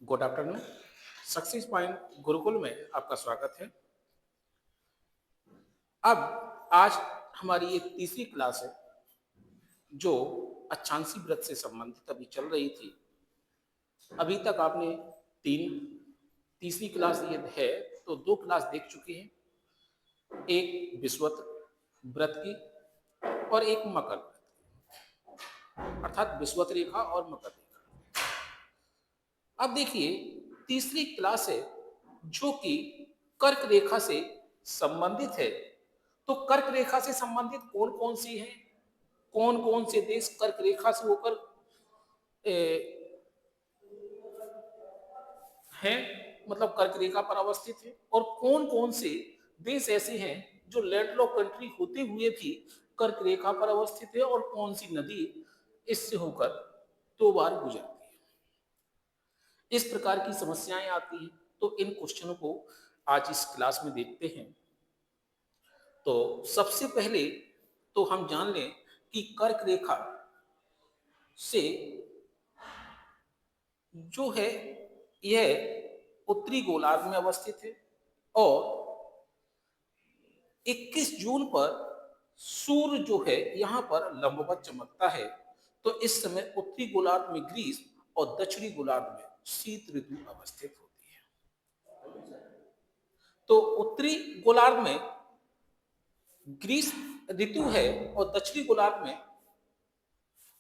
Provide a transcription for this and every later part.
Good afternoon. Success point Gurukul में आपका स्वागत है। अब आज हमारी एक तीसरी क्लास है जो अच्छांशी व्रत से संबंधित अभी चल रही थी। अभी तक आपने तीसरी क्लास ये है तो दो क्लास देख चुके हैं, एक विषुवत व्रत की और एक मकर व्रत की, अर्थात विषुवत रेखा और मकर रेखा। अब देखिए तीसरी क्लास है जो कि कर्क रेखा से संबंधित है। तो कर्क रेखा से संबंधित कौन कौन सी हैं, कौन कौन से देश कर्क रेखा से होकर हैं, मतलब कर्क रेखा पर अवस्थित है, और कौन कौन से देश ऐसे हैं जो लैंडलॉक कंट्री होते हुए भी कर्क रेखा पर अवस्थित है, और कौन सी नदी इससे होकर दो बार गुजरती है। इस प्रकार की समस्याएं आती हैं। तो इन क्वेश्चनों को आज इस क्लास में देखते हैं। तो सबसे पहले तो हम जान लें कि कर्क रेखा से जो है यह उत्तरी गोलार्ध में अवस्थित है, और 21 जून पर सूर्य जो है यहां पर लंबवत चमकता है। तो इस समय उत्तरी गोलार्ध में ग्रीष्म और दक्षिणी गोलार्ध में शीत ऋतु अवस्थित होती है। तो उत्तरी गोलार्ध में ग्रीष्म ऋतु है और दक्षिणी गोलार्ध में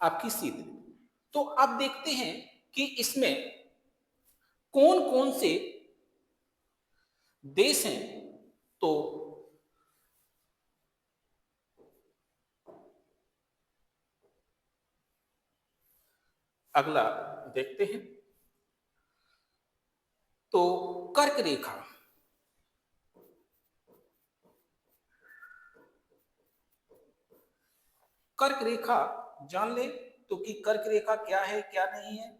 आपकी शीत ऋतु। तो अब देखते हैं कि इसमें कौन कौन से देश हैं। तो अगला देखते हैं। तो कर्क रेखा, कर्क रेखा जान ले तो कि कर्क रेखा क्या है क्या नहीं है।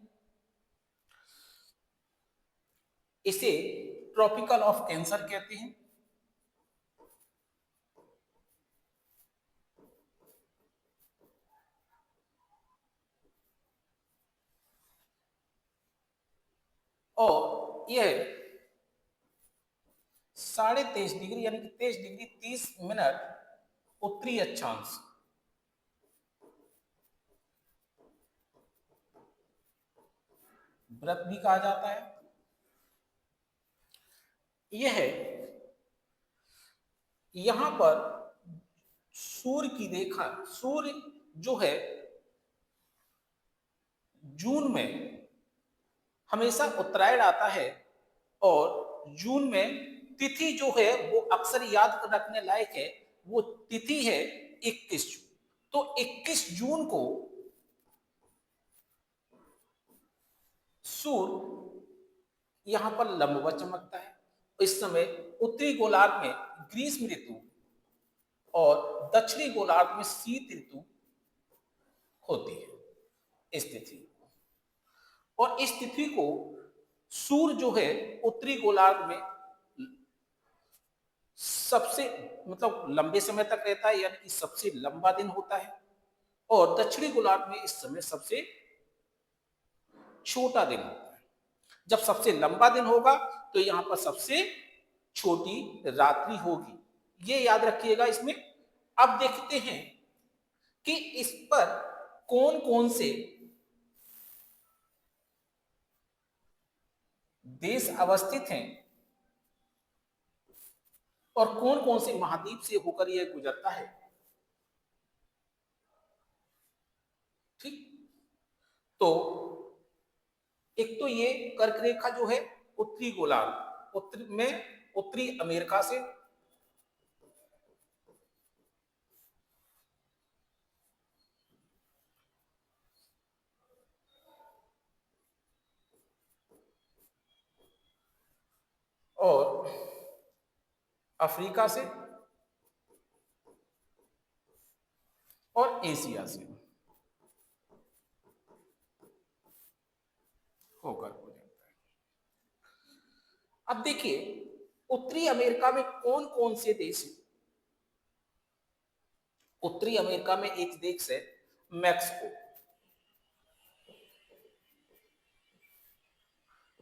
इसे ट्रॉपिकल ऑफ कैंसर कहते हैं। और यह 23.5 डिग्री यानी कि 23 डिग्री 30 मिनट उत्तरी अक्षांश व्रत भी कहा जाता है। यह यहां पर सूर्य की रेखा, सूर्य जो है जून में हमेशा उत्तरायण आता है, और जून में तिथि जो है वो अक्सर याद रखने लायक है। वो तिथि है 21 जून। तो 21 जून को सूर्य यहां पर लंबवत चमकता है। इस समय उत्तरी गोलार्ध में ग्रीष्म ऋतु और दक्षिणी गोलार्ध में शीत ऋतु होती है इस तिथि। और इस तिथि को सूर्य जो है उत्तरी गोलार्ध में सबसे मतलब लंबे समय तक रहता है, यानी कि सबसे लंबा दिन होता है, और दक्षिणी गोलार्ध में इस समय सबसे छोटा दिन होता है। जब सबसे लंबा दिन होगा तो यहां पर सबसे छोटी रात्रि होगी, ये याद रखिएगा इसमें। अब देखते हैं कि इस पर कौन कौन से देश अवस्थित हैं और कौन कौन से महाद्वीप से होकर यह गुजरता है। ठीक। तो एक तो ये कर्क रेखा जो है उत्तरी गोलार्ध, उत्तरी में उत्तरी अमेरिका से, और अफ्रीका से, और एशिया से होकर गुजरता है। अब देखिए उत्तरी अमेरिका में कौन कौन से देश हैं। उत्तरी अमेरिका में एक देश है मैक्सिको।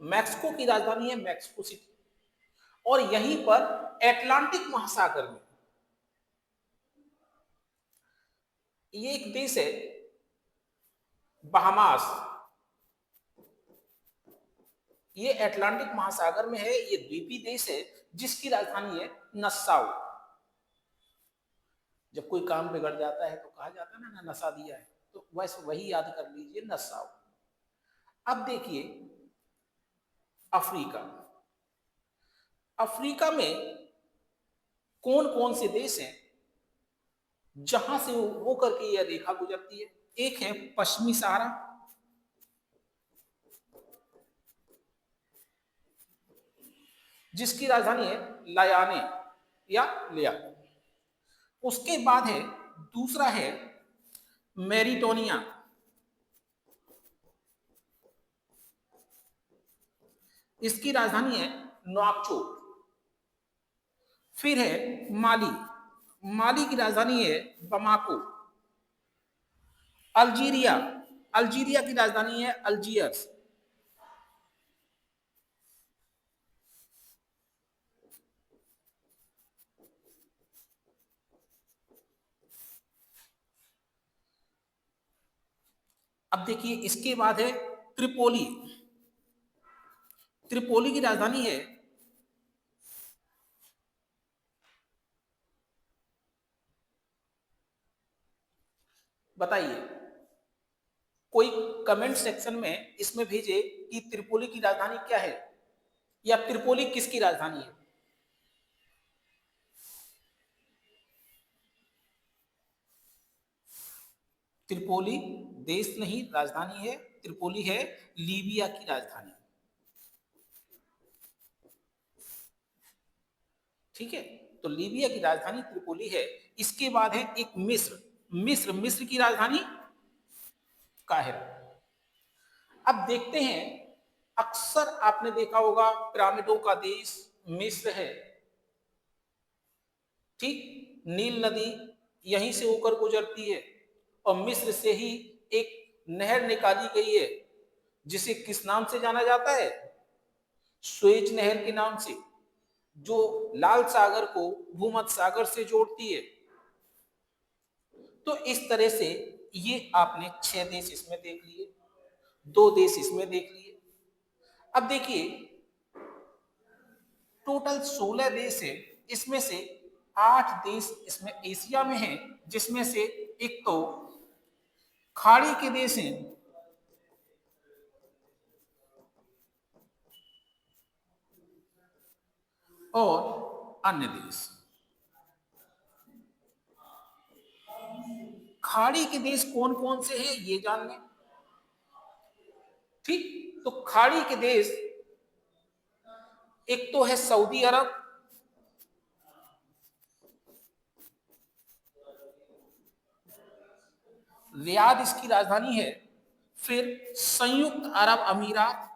मैक्सिको की राजधानी है मैक्सिको सिटी। और यहीं पर अटलांटिक महासागर में ये एक देश है बहामास, ये अटलांटिक महासागर में है, ये द्वीपीय देश है जिसकी राजधानी है नस्साउ। जब कोई काम बिगड़ जाता है तो कहा जाता है ना नसा दिया है, तो वैसे वही याद कर लीजिए नस्साउ। अब देखिए अफ्रीका, अफ्रीका में कौन कौन से देश हैं जहां से होकर के यह रेखा गुजरती है। एक है पश्चिमी सहारा, जिसकी राजधानी है लयाने या लिया। उसके बाद है दूसरा है मैरिटोनिया, इसकी राजधानी है नोआक्चोट। फिर है माली, माली की राजधानी है बमाको। अल्जीरिया, अल्जीरिया की राजधानी है अल्जियर्स। अब देखिए इसके बाद है त्रिपोली, त्रिपोली की राजधानी है बताइए, कोई कमेंट सेक्शन में इसमें भेजे कि त्रिपोली की राजधानी क्या है या त्रिपोली किसकी राजधानी है। त्रिपोली देश नहीं राजधानी है, त्रिपोली है लीबिया की राजधानी। ठीक है, तो लीबिया की राजधानी त्रिपोली है। इसके बाद है एक मिस्र, मिस्र, मिस्र की राजधानी काहिरा। अब देखते हैं, अक्सर आपने देखा होगा पिरामिडों का देश मिस्र है। ठीक, नील नदी यहीं से होकर गुजरती है और मिस्र से ही एक नहर निकाली गई है जिसे किस नाम से जाना जाता है, सुएज नहर के नाम से, जो लाल सागर को भूमध्य सागर से जोड़ती है। तो इस तरह से ये आपने 6 देश इसमें देख लिए, 2 देश इसमें देख लिए। अब देखिए टोटल 16 देश है, इसमें से 8 देश इसमें एशिया में हैं, जिसमें से एक तो खाड़ी के देश हैं, और अन्य देश। खाड़ी के देश कौन कौन से हैं ये जान लें। ठीक, तो खाड़ी के देश एक तो है सऊदी अरब, रियाद इसकी राजधानी है। फिर संयुक्त अरब अमीरात,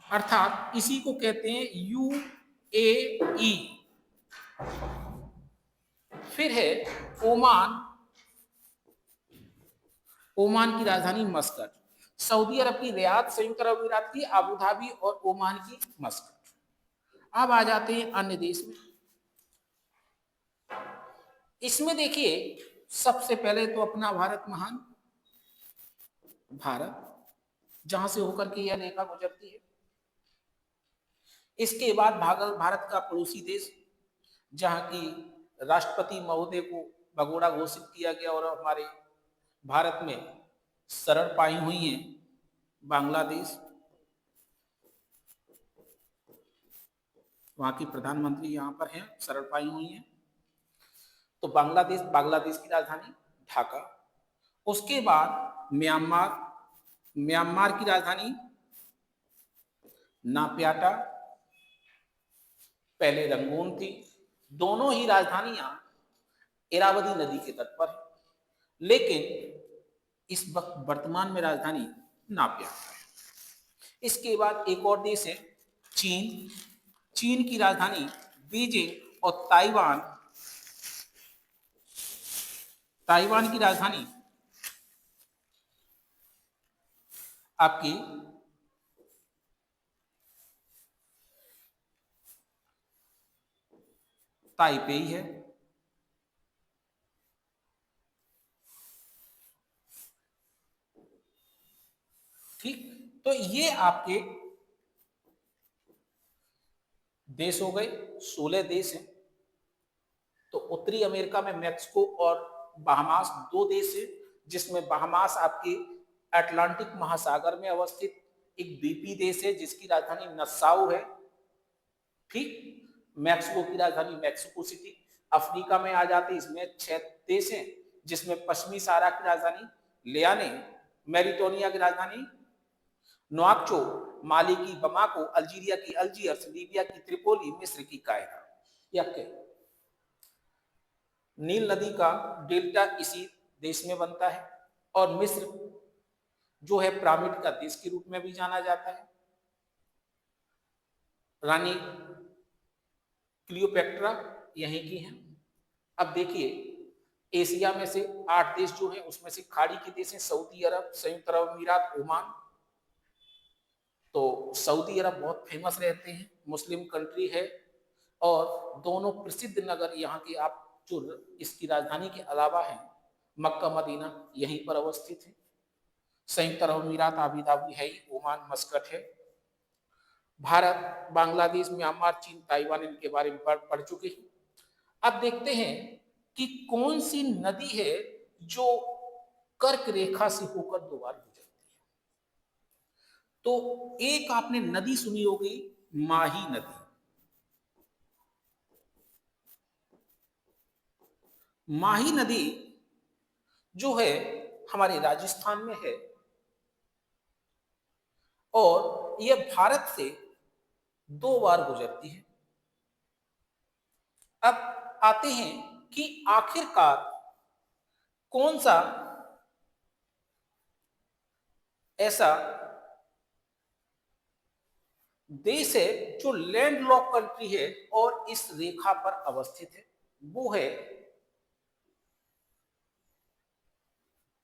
अर्थात इसी को कहते हैं यूएई। फिर है ओमान, ओमान की राजधानी मस्कट। सऊदी अरब की रियाद, संयुक्त अरब अमीरात की अबू धाबी और ओमान की मस्कट। अब आ जाते हैं अन्य देश में। इसमें देखिए सबसे पहले तो अपना भारत महान, भारत जहां से होकर के यह रेखा गुजरती है। इसके बाद भारत का पड़ोसी देश जहां की राष्ट्रपति महोदय को भगोड़ा घोषित किया गया और हमारे भारत में शरण पाई हुई है, बांग्लादेश। वहां की प्रधानमंत्री यहाँ पर हैं, शरण पाई हुई हैं। तो बांग्लादेश, बांग्लादेश की राजधानी ढाका। उसके बाद म्यांमार, म्यांमार की राजधानी नाप्याटा, पहले रंगून थी। दोनों ही राजधानियां इरावदी नदी के तट पर है, लेकिन इस वक्त वर्तमान में राजधानी नाप्याटा है। इसके बाद एक और देश है चीन, चीन की राजधानी बीजिंग। और ताइवान, ताइवान की राजधानी आपकी ताइपेई है। ठीक, तो ये आपके देश हो गए, 16 देश हैं। तो उत्तरी अमेरिका में मैक्सिको और बहामास 2 देश है, जिसमें बहामास आपके अटलांटिक महासागर में अवस्थित एक द्वीपीय देश है जिसकी राजधानी नसाउ है। ठीक, मैक्सिको की राजधानी मैक्सिको सिटी। अफ्रीका में आ जाते, इसमें 6 देश हैं, जिसमें पश्चिमी सहारा की राजधानी लियाने, मैरिटोनिया की राजधानी नोआक्चो, माली की बमाको, अल्जीरिया की अल्जियर्स, लीबिया की त्रिपोली, मिस्र की कायरो। यह नील नदी का डेल्टा इसी देश में बनता है, और मिस्र जो है पिरामिड का देश के रूप में भी जाना जाता है। रानी क्लियोपेट्रा यहीं की हैं। अब देखिए, एशिया में से 8 देश जो हैं उसमें से खाड़ी के देश हैं सऊदी अरब, संयुक्त अरब अमीरात, ओमान। तो सऊदी अरब बहुत फेमस रहते हैं, मुस्लिम कंट्री है, और दोनों प्रसिद्ध नगर यहाँ के आप जो इसकी राजधानी के अलावा है मक्का मदीना यहीं पर अवस्थित है। संयुक्त अरब अमीरात आबू धाबी है ही, ओमान मस्कट है। भारत, बांग्लादेश, म्यांमार, चीन, ताइवान इनके बारे में पढ़ चुके हैं। अब देखते हैं कि कौन सी नदी है जो कर्क रेखा से होकर 2 बार गुजरती है। तो एक आपने नदी सुनी होगी, माही नदी। माही नदी जो है हमारे राजस्थान में है, और यह भारत से 2 बार गुजरती है। अब आते हैं कि आखिरकार कौन सा ऐसा देश है जो लैंडलॉक कंट्री है और इस रेखा पर अवस्थित है। वो है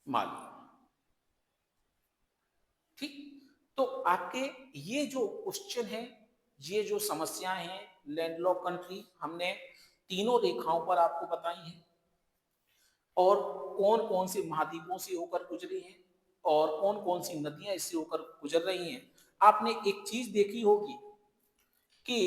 माली। ठीक, तो आपके ये जो क्वेश्चन है, ये जो समस्याएं हैं, लैंडलॉक कंट्री हमने तीनों रेखाओं पर आपको बताई हैं, और कौन कौन से महाद्वीपों से होकर गुजरी हैं, और कौन कौन सी नदियां इससे होकर गुजर रही हैं। आपने एक चीज देखी होगी कि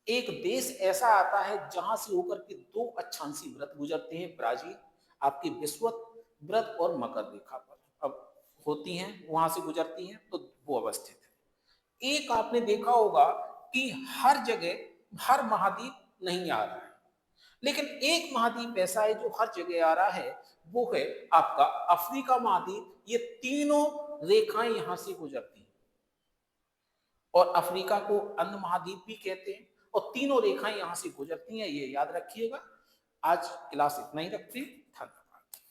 एक देश ऐसा आता है जहां से होकर के 2 अक्षांशीय व्रत गुजरते हैं, ब्राजील, आपकी विषुवत व्रत और मकर रेखा पर अब होती हैं, वहां से गुजरती हैं, तो वो अवस्थित है। एक आपने देखा होगा कि हर जगह हर महाद्वीप नहीं आ रहा है, लेकिन एक महाद्वीप ऐसा है जो हर जगह आ रहा है, वो है आपका अफ्रीका महाद्वीप। ये तीनों रेखाएं यहां से गुजरती हैं, और अफ्रीका को अन्न महाद्वीप भी कहते हैं, और तीनों रेखाएं यहां से गुजरती हैं, ये याद रखिएगा। आज क्लास इतना ही रखते हैं। धन्यवाद।